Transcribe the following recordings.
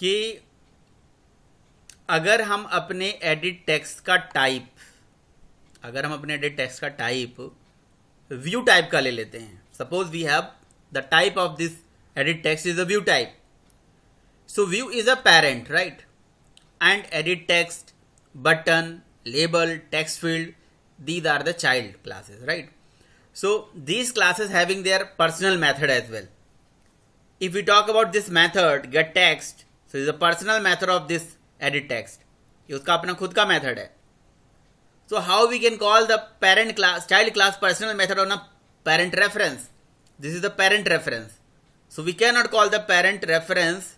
कि अगर हम अपने एडिट टेक्स्ट का टाइप व्यू टाइप का ले लेते हैं. Suppose we have the type of this edit text is a view type. So view is a parent, right, and edit text, button, label, text field, these are the child classes, right? So these classes having their personal method as well. If we talk about this method get text, so is a personal method of this edit text. ये उसका अपना खुद का method है. So how we can call the parent class, child class personal method on a parent reference? This is the parent reference. So we cannot call the parent reference,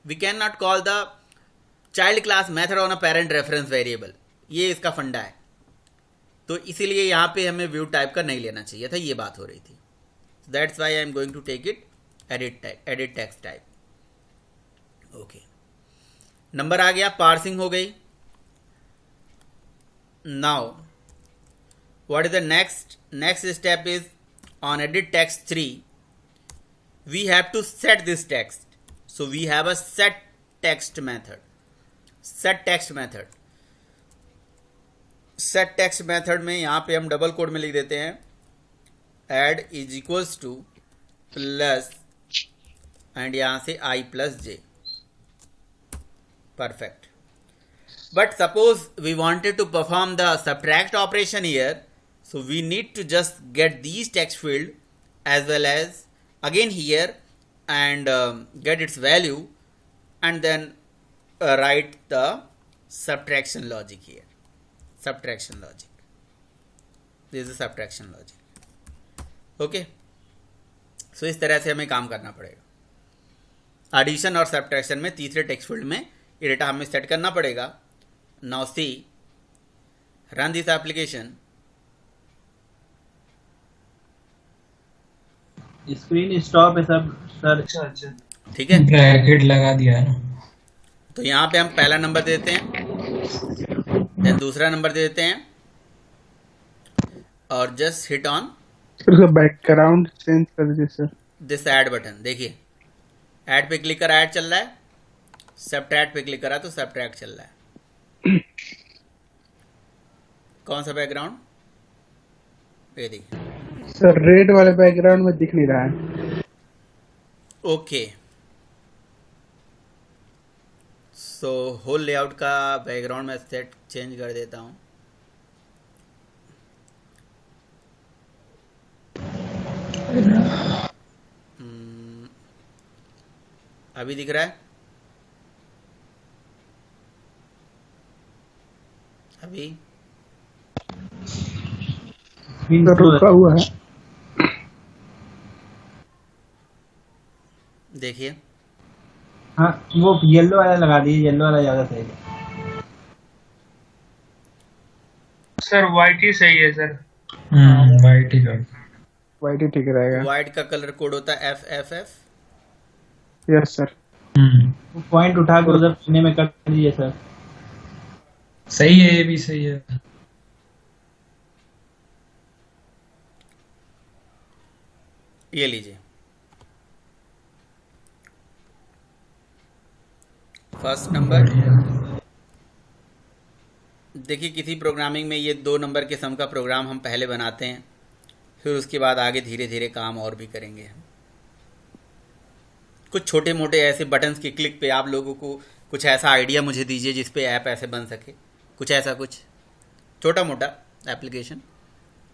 we cannot call the child class method on a parent reference variable. ये इसका फंडा है. तो इसीलिए यहाँ पे हमें view type का नहीं लेना चाहिए था. ये बात हो रही थी. That's why I am going to take it edit text type. Okay, number आ गया, पार्सिंग हो गई. Now what is the next step is on edit text 3 we have to set this text. So we have a set text method. Set text method में यहां पे हम double quote में लिख देते हैं add is equals to plus and यहां से i plus j. Perfect. But suppose we wanted to perform the subtract operation here, so we need to just get these text field as well as again here and get its value and then write the subtraction logic here. Subtraction logic. This is subtraction logic. Okay. So इस तरह से हमें काम करना पड़ेगा. Addition और subtraction में तीसरे टेक्स्ट फील्ड में ये डेटा हमें सेट करना पड़ेगा. Now see, run this application. Screen stop है सब सर. अच्छा, ठीक है, ब्रैकेट लगा दिया है ना. तो यहाँ पे हम पहला नंबर देते हैं, देन दूसरा नंबर दे देते हैं और just hit on background change कर दीजिए सर. This add button. देखिए ऐड पे क्लिक करा ऐड चल रहा है, सब्ट्रैक्ट पे क्लिक करा तो सब्ट्रैक्ट चल रहा है. कौन सा बैकग्राउंड? ये देखिए सर रेड वाले बैकग्राउंड में दिख नहीं रहा है. ओके, सो होल लेआउट का बैकग्राउंड में सेट चेंज कर देता हूँ. अभी दिख रहा है? अभी रुका हुआ है. देखिए, हाँ वो येलो वाला लगा दीजिए, येलो वाला ज्यादा सही है. सर वाइट ही सही है सर. वाइट ही कर. वाइट ही ठीक रहेगा. वाइट का कलर कोड होता है FFF. Yes sir. पॉइंट उठा के उधर कोने में कर दीजिए सर. सही है, ये भी सही है. ये लीजिए, फर्स्ट नंबर. देखिए किसी प्रोग्रामिंग में ये 2 नंबर के सम का प्रोग्राम हम पहले बनाते हैं, फिर उसके बाद आगे धीरे धीरे काम और भी करेंगे हम. कुछ छोटे मोटे ऐसे बटन्स के क्लिक पे आप लोगों को कुछ ऐसा आइडिया मुझे दीजिए जिस पे ऐप ऐसे बन सके. कुछ ऐसा कुछ छोटा मोटा एप्लीकेशन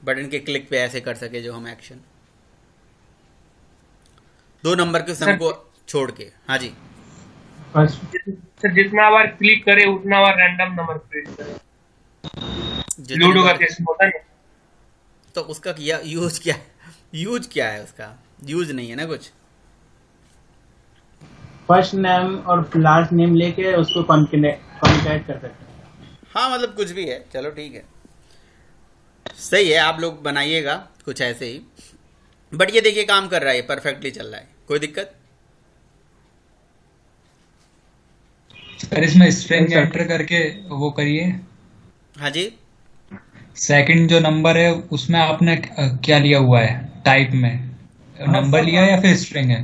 बटन के क्लिक पे ऐसे कर सके जो हम एक्शन 2 नंबर के सम को छोड़ के. हाँ जी सर, जितना बार क्लिक करे उतना बार रैंडम नंबर प्रिंट करे. लूडो का केस होता है. तो उसका यूज क्या है? उसका यूज नहीं है ना कुछ. फर्स्ट नेम और लास्ट नेम लेके उसको कॉन्कैट कर सकते हैं. हाँ मतलब कुछ भी है. चलो ठीक है, सही है. आप लोग बनाइएगा कुछ ऐसे ही. बट ये देखिए काम कर रहा है, परफेक्टली चल रहा है, कोई दिक्कत? सर इसमें स्ट्रिंग एंटर करके वो करिए. हाँ जी, सेकंड जो नंबर है उसमें आपने क्या लिया हुआ है टाइप में? नंबर लिया या फिर स्ट्रिंग है?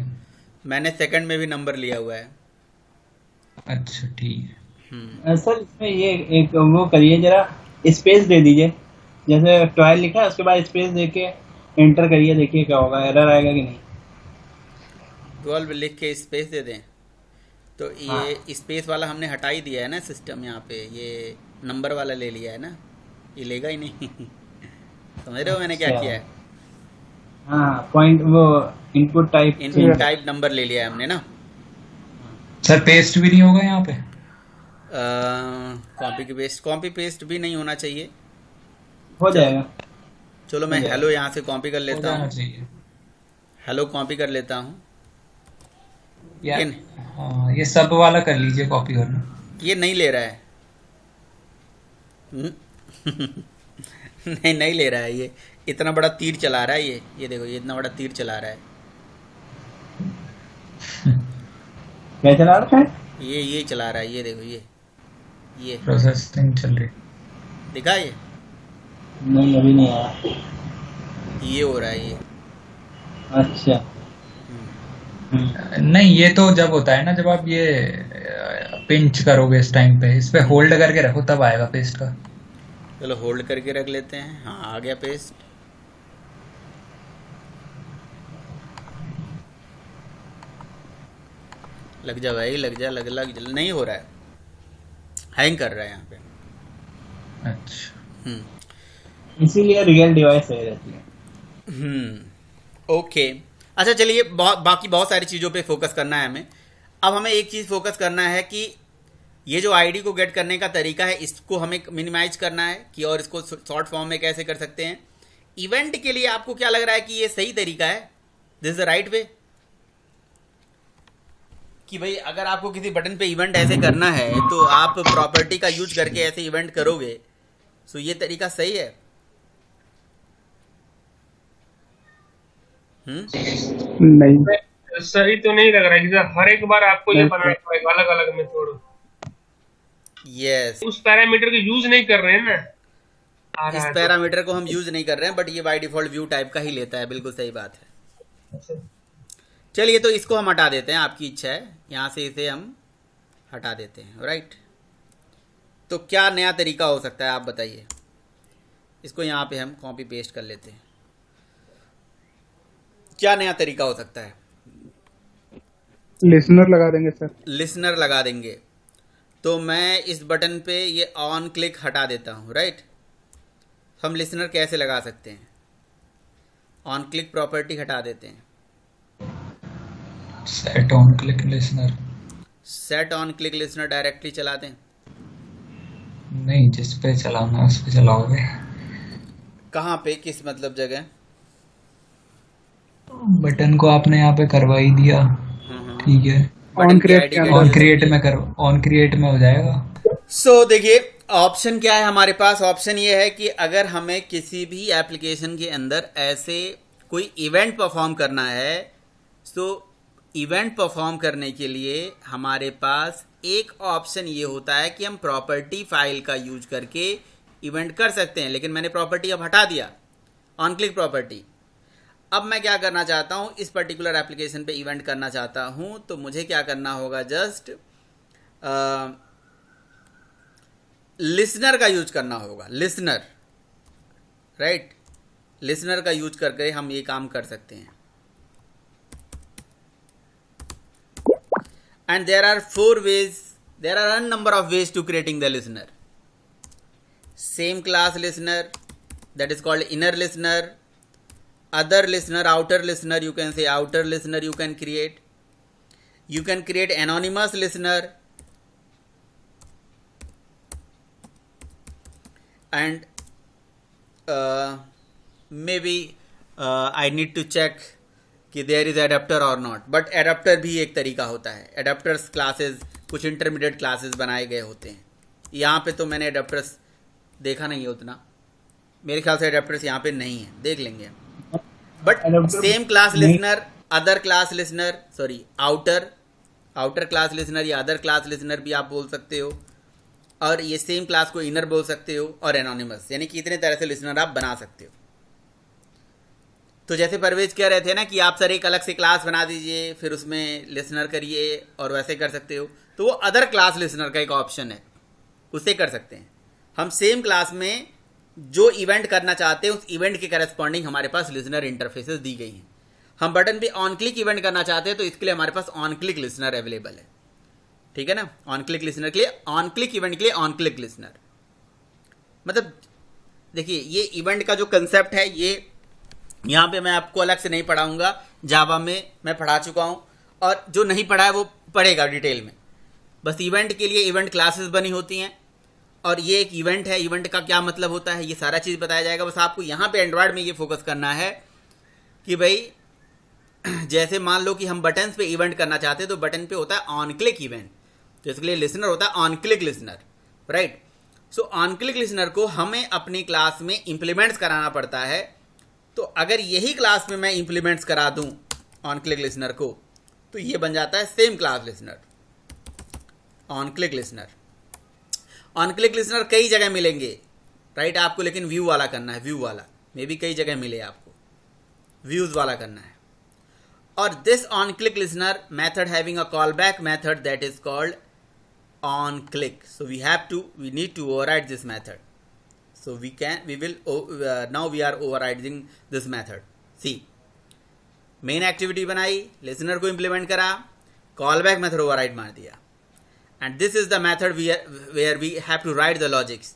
मैंने सेकंड में भी नंबर लिया हुआ है. अच्छा ठीक है। सर इसमें ये एक वो करिए जरा, स्पेस दे दीजिए, जैसे 12 लिखा है उसके बाद स्पेस दे के एंटर करिए, देखिए क्या होगा, एरर आएगा कि नहीं। 12 लिख के स्पेस दे दें तो हाँ। ये स्पेस वाला हमने हटा ही दिया है ना सिस्टम, यहाँ पे ये नंबर वाला ले लिया है ना, ये लेगा ही नहीं। समझ रहे हो मैंने क्या अच्छा। किया है? हाँ, पॉइंट वो इनपुट टाइप। इन टाइप नंबर ले लिया है हमने ना। सर पेस्ट भी नहीं होगा यहाँ पे? कॉपी पेस्ट भी नहीं होना चाहिए। हो जाएगा। चलो मैं हो जाएगा। हेलो यहाँ से कॉपी कर हो लेता जाना हूँ, चाहिए। हेलो कॉपी कर लेता हूँ। या ये हाँ, ये सब वाला कर लीजिए कॉपी करना। ये नहीं ले रहा है। नहीं नहीं ले रहा है, ये इतना बड़ा तीर चला रहा है, ये देखो, ये इतना बड़ा तीर चला रहा है। क्या चला रहा है? ये चला रहा है, ये देखो, ये प्रोसेसिंग चल रही। दिखा ये नहीं, अभी नहीं आया। ये हो रहा है ये। अच्छा। नहीं, ये तो जब होता है ना, जब आप ये पिंच करोगे इस टाइम पे, इस पे होल्ड करके रखो तब आएगा पेस्ट का। चलो होल्ड करके रख लेते हैं। हाँ, आ गया पेस्ट। लग जा भाई, लग जा, लग जा। नहीं हो रहा है, हैंग कर रहा है यहाँ पे। अच्छा इसीलिए रियल डिवाइस सही रहती है। ओके। अच्छा चलिए, बाकी बहुत सारी चीज़ों पे फोकस करना है हमें। अब हमें एक चीज़ फोकस करना है कि ये जो आईडी को गेट करने का तरीका है, इसको हमें मिनिमाइज करना है कि, और इसको शॉर्ट फॉर्म में कैसे कर सकते हैं। इवेंट के लिए आपको क्या लग रहा है कि ये सही तरीका है, this is the right way? कि भाई अगर आपको किसी बटन पे इवेंट ऐसे करना है तो आप प्रॉपर्टी का यूज करके ऐसे इवेंट करोगे, सो ये तरीका सही है? नहीं, सही तो नहीं लग रहा है सर, हर एक बार आपको ये बनाना पड़ेगा अलग अलग मेथड। यस, उस पैरामीटर को यूज नहीं कर रहे हैं ना। इस पैरामीटर को हम यूज नहीं कर रहे हैं, बट ये बाय डिफॉल्ट व्यू टाइप का ही लेता है। बिल्कुल सही बात है। चलिए, तो इसको हम हटा देते हैं, आपकी इच्छा है, यहाँ से इसे हम हटा देते हैं, राइट। तो क्या नया तरीका हो सकता है, आप बताइए। इसको यहाँ पे हम कॉपी पेस्ट कर लेते हैं। क्या नया तरीका हो सकता है? लिसनर लगा देंगे सर। लिसनर लगा देंगे। तो मैं इस बटन पे ये ऑन क्लिक हटा देता हूँ, राइट। हम लिसनर कैसे लगा सकते हैं? ऑन क्लिक प्रॉपर्टी हटा देते हैं। Set on click listener. Set on click listener directly चला दें। नहीं, जिस पे चलाना है उस पे चलाओगे। कहाँ पे, किस मतलब जगह? बटन को आपने यहाँ पे करवा ही दिया, ठीक है। बटन की create आईडी क्या कैसे ऑन हो क्रिएट सकती है? में करो, ऑन क्रिएट में हो जाएगा। सो देखिए, ऑप्शन क्या है हमारे पास। ऑप्शन ये है कि अगर हमें किसी भी एप्लीकेशन के अंदर ऐसे कोई इवेंट परफॉर्म करना है, तो इवेंट परफॉर्म करने के लिए हमारे पास एक ऑप्शन ये होता है कि हम प्रॉपर्टी फाइल का यूज करके इवेंट कर सकते हैं। लेकिन मैंने प्रॉपर्टी अब हटा दिया, ऑन क्लिक प्रॉपर्टी। अब मैं क्या करना चाहता हूँ, इस पर्टिकुलर एप्लीकेशन पे इवेंट करना चाहता हूँ, तो मुझे क्या करना होगा, जस्ट लिसनर का यूज करना होगा। Listener, right. लिसनर का यूज करके हम ये काम कर सकते हैं। And there are 4 ways, there are a number of ways to creating the listener. Same class listener, that is called inner listener. Other listener, outer listener, you can say outer listener you can create. You can create anonymous listener. And maybe I need to check कि there is adapter और not, but adapter भी एक तरीका होता है। Adapters classes, कुछ intermediate classes बनाए गए होते हैं। यहाँ पे तो मैंने एडाप्टर्स देखा नहीं है उतना, मेरे ख्याल से एडाप्टर्स यहाँ पे नहीं है, देख लेंगे। But same class listener, other class listener, sorry outer class listener या अदर क्लास लिसनर भी आप बोल सकते हो, और ये सेम क्लास को इनर बोल सकते हो, और एनोनिमस, यानी कि इतने तरह से लिसनर आप बना सकते हो। तो जैसे परवेज कह रहे थे ना कि आप सर एक अलग से क्लास बना दीजिए, फिर उसमें लिसनर करिए और वैसे कर सकते हो, तो वो अदर क्लास लिसनर का एक ऑप्शन है, उससे कर सकते हैं। हम सेम क्लास में जो इवेंट करना चाहते हैं उस इवेंट के करस्पॉन्डिंग हमारे पास लिसनर इंटरफेसेस दी गई हैं। हम बटन पे ऑन क्लिक इवेंट करना चाहते हैं तो इसके लिए हमारे pass on click listener available है, ठीक है ना। ऑन क्लिक लिसनर के लिए, ऑन क्लिक इवेंट के लिए ऑन क्लिक लिसनर, मतलब देखिए ये इवेंट का जो कंसेप्ट है ये यहाँ पे मैं आपको अलग से नहीं पढ़ाऊंगा, जावा में मैं पढ़ा चुका हूँ, और जो नहीं पढ़ा है वो पढ़ेगा डिटेल में। बस इवेंट के लिए इवेंट क्लासेस बनी होती हैं, और ये एक इवेंट है, इवेंट का क्या मतलब होता है ये सारा चीज़ बताया जाएगा। बस आपको यहाँ पे एंड्रॉयड में ये फोकस करना है कि भाई जैसे मान लो कि हम बटन्स पे इवेंट करना चाहते हैं तो बटन पे होता है ऑन क्लिक इवेंट, तो इसके लिए लिसनर होता है on click listener, right. So on click listener को हमें अपनी क्लास में इंप्लीमेंट्स कराना पड़ता है। तो अगर यही क्लास में मैं इंप्लीमेंट्स करा दूं ऑन क्लिक लिसनर को, तो ये बन जाता है same class listener, on click listener. On click listener कई जगह मिलेंगे, राइट, आपको लेकिन व्यू वाला करना है, व्यू वाला मे भी कई जगह मिले, आपको व्यूज वाला करना है। और this on click listener method having a call back method that is called on click, so we need to override this method, so we will now we are overriding this method। see, main activity बनाई, listener को implement करा, callback method override मार दिया, and this is the method where we have to write the logics,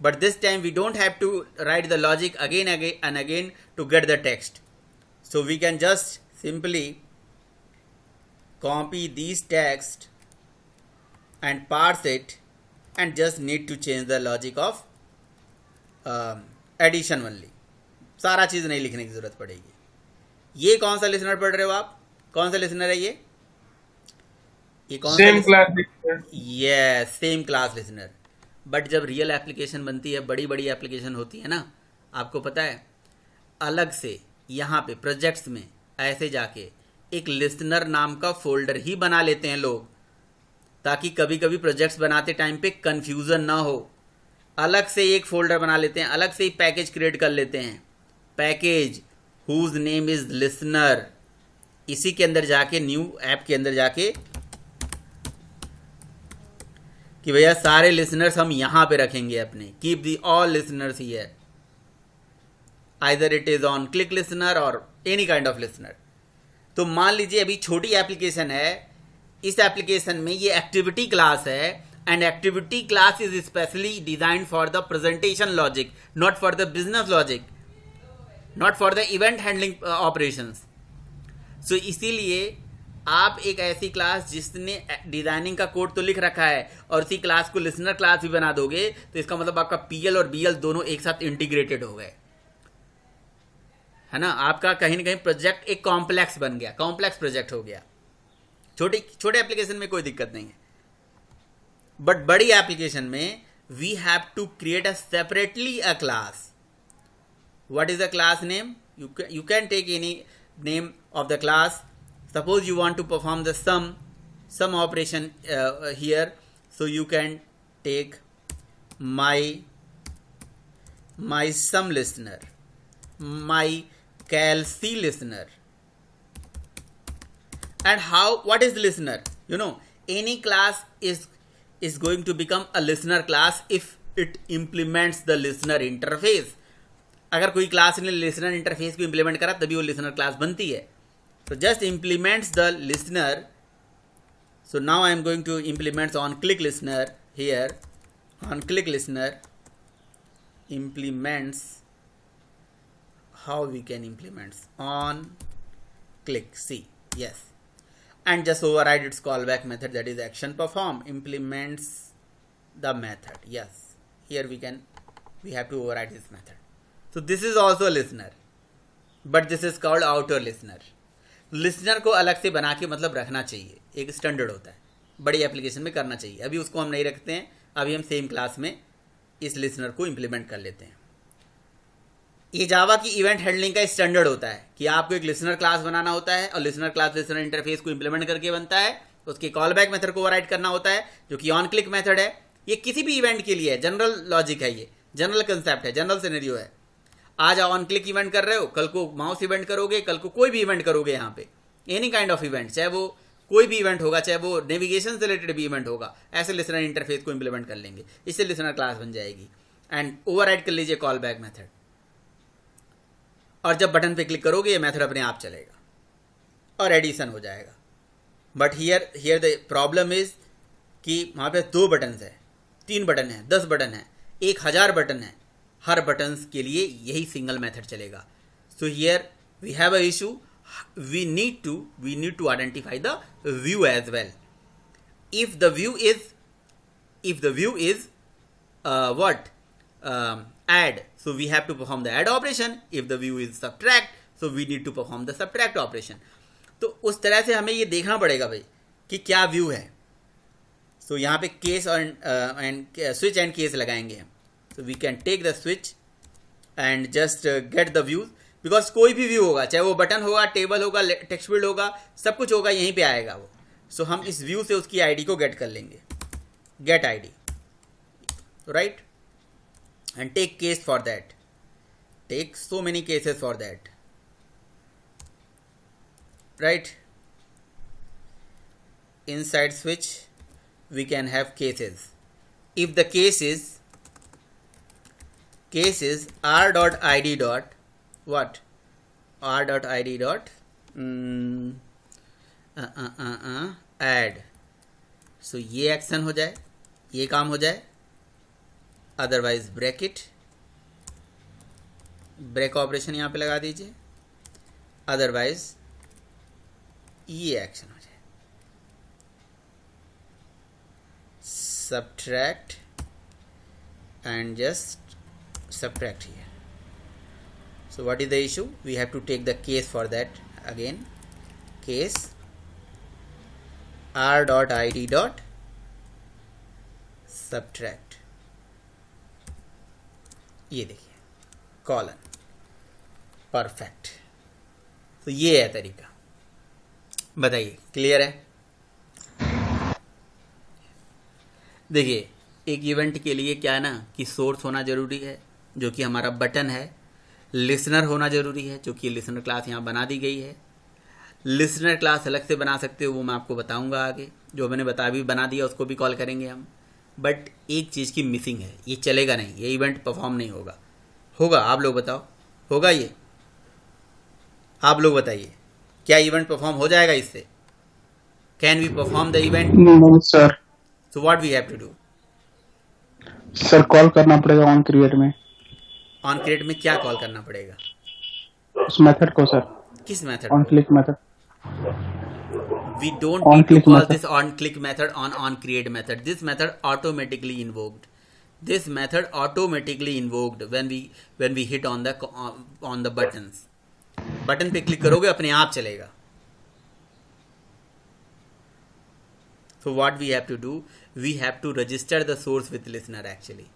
but this time we don't have to write the logic again and again to get the text, so we can just simply copy these text and parse it and just need to change the logic of addition only। सारा चीज़ नहीं लिखने की ज़रूरत पड़ेगी। ये कौन सा listener पढ़ रहे हो आप, कौन सा लिसनर है ये कौन सेम सा class listener? Yes, same class listener. But जब रियल एप्लीकेशन बनती है, बड़ी बड़ी एप्लीकेशन होती है ना, आपको पता है अलग से यहाँ पे प्रोजेक्ट्स में ऐसे जाके एक लिसनर नाम का फोल्डर ही बना लेते हैं लोग, ताकि कभी कभी प्रोजेक्ट्स बनाते टाइम पे कंफ्यूजन ना हो। अलग से एक फोल्डर बना लेते हैं, अलग से ही पैकेज क्रिएट कर लेते हैं, package whose name is listener. इसी के अंदर जाके, न्यू ऐप के अंदर जाके कि भैया सारे लिसनर्स हम यहां पे रखेंगे अपने, keep the all listeners here, either it is on click listener और एनी काइंड ऑफ लिसनर। तो मान लीजिए अभी छोटी एप्लीकेशन है, इस एप्लीकेशन में ये एक्टिविटी क्लास है, and activity class is specially designed for the presentation logic, not for the business logic, not for the event handling operations. So इसीलिए आप एक ऐसी क्लास जिसने डिजाइनिंग का कोड तो लिख रखा है और उसी क्लास को लिसनर क्लास भी बना दोगे, तो इसका मतलब आपका पीएल और बीएल दोनों एक साथ इंटीग्रेटेड हो गए, है ना। आपका कहीं ना कहीं प्रोजेक्ट एक कॉम्प्लेक्स बन गया, कॉम्प्लेक्स प्रोजेक्ट हो गया। छोटे एप्लीकेशन में कोई दिक्कत नहीं है, बट बड़ी एप्लीकेशन में we have to create a separately a class. What is the class name? You can take any name of the class. Suppose you want to perform the sum operation here, so you can take my sum listener, my calc listener. And what is the listener? Any class is going to become a listener class if it implements the listener interface. अगर कोई class ने listener interface को implement करा तभी वो listener class बनती है. So just implements the listener. So now I am going to implement on click listener here. On click listener implements, how we can implement on click, see, yes, and just override its callback method, that is action perform, implements the method. Yes, here we have to override this method. So this is also a listener, but this is called outer listener. Listener को अलग से बना के मतलब रखना चाहिए, एक standard होता है, बड़ी एप्लीकेशन में करना चाहिए. अभी उसको हम नहीं रखते हैं, अभी हम सेम क्लास में इस लिसनर को इंप्लीमेंट कर लेते हैं. ये जावा की इवेंट हैंडलिंग का स्टैंडर्ड होता है कि आपको एक लिसनर क्लास बनाना होता है और लिसनर क्लास लिसनर इंटरफेस को इंप्लीमेंट करके बनता है. उसके कॉल बैक मेथड को ओवरराइड करना होता है जो कि ऑन क्लिक मेथड है. ये किसी भी इवेंट के लिए है, जनरल लॉजिक है, ये जनरल कंसेप्ट है, जनरल सिनेरियो है. आज ऑन क्लिक इवेंट कर रहे हो, कल को माउस इवेंट करोगे, कल को कोई भी इवेंट करोगे यहाँ पे, एनी काइंड ऑफ इवेंट, चाहे वो कोई भी इवेंट होगा, चाहे वो नेविगेशन से रिलेटेड भी इवेंट होगा, ऐसे लिसनर इंटरफेस को इंप्लीमेंट कर लेंगे, इससे लिसनर क्लास बन जाएगी। एंड ओवरराइड कर लीजिए कॉल बैक मेथड, और जब बटन पे क्लिक करोगे ये मेथड अपने आप चलेगा और एडिशन हो जाएगा। But here the problem is कि वहाँ पे 2 बटन है, 3 बटन है, 10 बटन है, 1000 बटन है, हर बटन के लिए यही सिंगल मेथड चलेगा। So here we have a issue, we need to identify the view as well. If the view is add, so we have to perform the add operation. If the view is subtract, so we need to perform the subtract operation. तो उस तरह से हमें ये देखना पड़ेगा भाई कि क्या व्यू है। सो यहाँ पे case and switch and case लगाएंगे हम। So we can take the switch and just get the views, because कोई भी व्यू होगा, चाहे वो बटन होगा, टेबल होगा, टेक्स्ट फील्ड होगा, सब कुछ होगा, यहीं पे आएगा वो। सो हम इस व्यू से उसकी आईडी को गेट कर लेंगे, get ID, right, and take case for that, take so many cases for that, right. inside switch we can have cases. If the case is r.id dot what, r.id dot add, so ये action हो जाए, ये काम हो जाए, otherwise bracket, break operation यहाँ पे लगा दीजिए, अदरवाइज ये एक्शन हो जाए, subtract and just subtract here. So what is the issue? We have to take the case for that again. Case r.id dot subtract, ये देखिए कॉलन, परफेक्ट। तो ये है तरीका, बताइए क्लियर है? देखिए एक इवेंट के लिए क्या है ना कि सोर्स होना ज़रूरी है जो कि हमारा बटन है, लिसनर होना ज़रूरी है जो कि लिसनर क्लास यहाँ बना दी गई है। लिसनर क्लास अलग से बना सकते हो, वो मैं आपको बताऊंगा आगे, जो मैंने बना दिया उसको भी कॉल करेंगे हम। बट एक चीज़ की मिसिंग है, ये चलेगा नहीं, ये इवेंट परफॉर्म नहीं होगा। होगा? आप लोग बताओ, होगा ये? आप लोग बताइए, क्या इवेंट परफॉर्म हो जाएगा इससे? Can we perform the event? नहीं sir. So what we have to do? Sir call करना पड़ेगा ऑन क्रिएट में। ऑन क्रिएट में क्या कॉल करना पड़ेगा? उस मेथड को सर। किस method? On click method. We don't need to call this on click method on create method. This method automatically invoked. This method automatically invoked when we hit on the buttons. Button पे click करोगे अपने आप चलेगा। So what we have to do? We have to register the source with listener actually.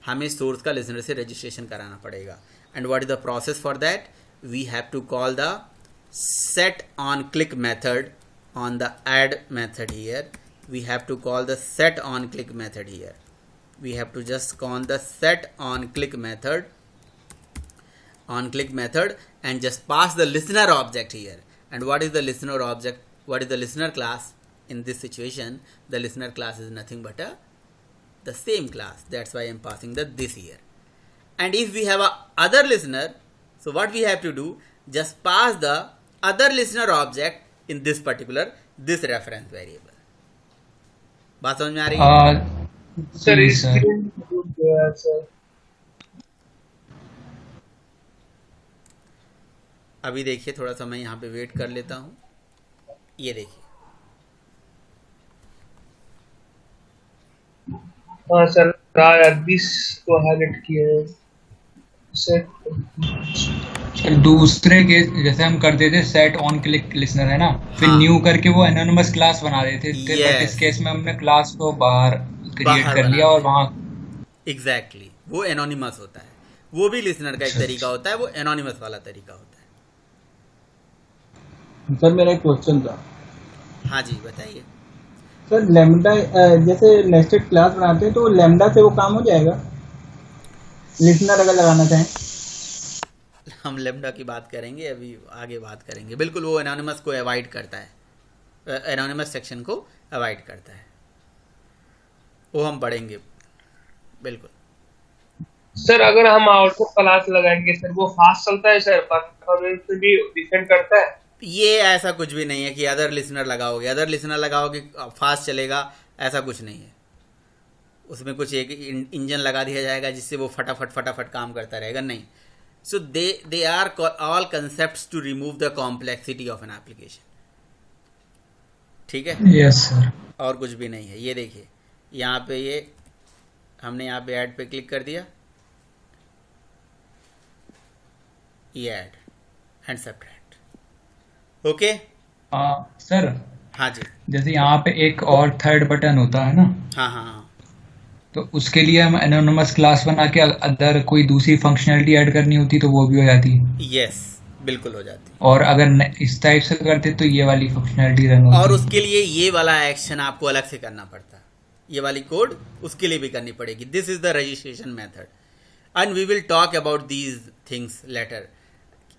हमें source का listener से registration कराना पड़ेगा. And what is the process for that? We have to call the set on click method on the add method here. We have to call the set on click method here. We have to just call the set on click method and just pass the listener object here. And what is the listener object? What is the listener class? In this situation, the listener class is nothing but the same class. That's why I'm passing this here. And if we have a other listener, so what we have to do? Just pass the other listener object in this reference variable. बात समझ में आ रही है? Sir अभी देखिए, थोड़ा सा मैं यहाँ पे वेट कर लेता हूँ। ये देखिए, हाँ सर, 20 को हाईलाइट किया है सर। दूसरे के जैसे हम करते थे सेट ऑन क्लिक लिसनर है ना, फिर हाँ। न्यू करके वो एनोनिमस क्लास बना देते थे। बट इस केस में हमने क्लास को बाहर क्रिएट कर बना लिया और वहाँ एग्जैक्टली वो एनोनिमस होता है। वो भी लिसनर का एक तरीका होता है, वो एनोनिमस वाला तरीका होता है। सर मेरा एक क्वेश्चन था। हाँ जी बताइए। सर लैम्डा जैसे नेस्टेड क्लास बनाते हैं तो लैम्डा से वो काम हो जाएगा, लिसनर अगर लगाना चाहें? हम लेमडा की बात करेंगे, अभी आगे बात करेंगे। बिल्कुल वो एनोनिमस को अवॉइड करता है, एनोनिमस सेक्शन को अवॉइड करता है, वो हम पढ़ेंगे बिल्कुल। सर अगर हम आउटपुट क्लास लगाएंगे सर वो फास्ट चलता है सर, परफॉर्मेंस में भी डिपेंड करता है? ये ऐसा कुछ भी नहीं है कि अदर लिसनर लगाओगे फास्ट चलेगा, ऐसा कुछ नहीं है। उसमें कुछ एक इंजन लगा दिया जाएगा जिससे वो फटाफट काम करता रहेगा, नहीं। So they are all concepts to remove the complexity of an application, ठीक है। Yes sir. और कुछ भी नहीं है। ये देखिए यहाँ पे, ये हमने यहाँ पे ऐड पे क्लिक कर दिया, ये add and subtract, okay. Sir हाँ जी, जैसे यहाँ पे एक और थर्ड बटन होता है ना, हाँ हाँ हाँ, तो उसके लिए हम एनोनिमस क्लास बना के अदर कोई दूसरी फंक्शनैलिटी ऐड करनी होती तो वो भी हो जाती है। यस बिल्कुल हो जाती है। और अगर इस टाइप से करते तो ये वाली फंक्शनैलिटी रन होती। और उसके लिए ये वाला एक्शन आपको अलग से करना पड़ता है, ये वाली कोड उसके लिए भी करनी पड़ेगी। This is the registration method and we will talk about these things later.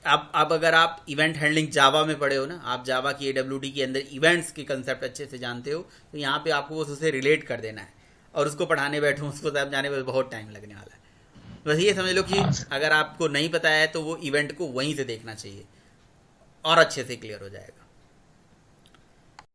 अब अगर आप इवेंट हैंडलिंग जावा में पढ़े हो ना, आप जावा की AWT के अंदर इवेंट्स के कंसेप्ट अच्छे से जानते हो, तो यहाँ पे आपको बस उसे रिलेट कर देना है, और उसको पढ़ाने बैठो उसको समझाने में बहुत टाइम लगने वाला है। बस ये समझ लो कि अगर आपको नहीं पता है तो वो इवेंट को वहीं से देखना चाहिए और अच्छे से क्लियर हो जाएगा।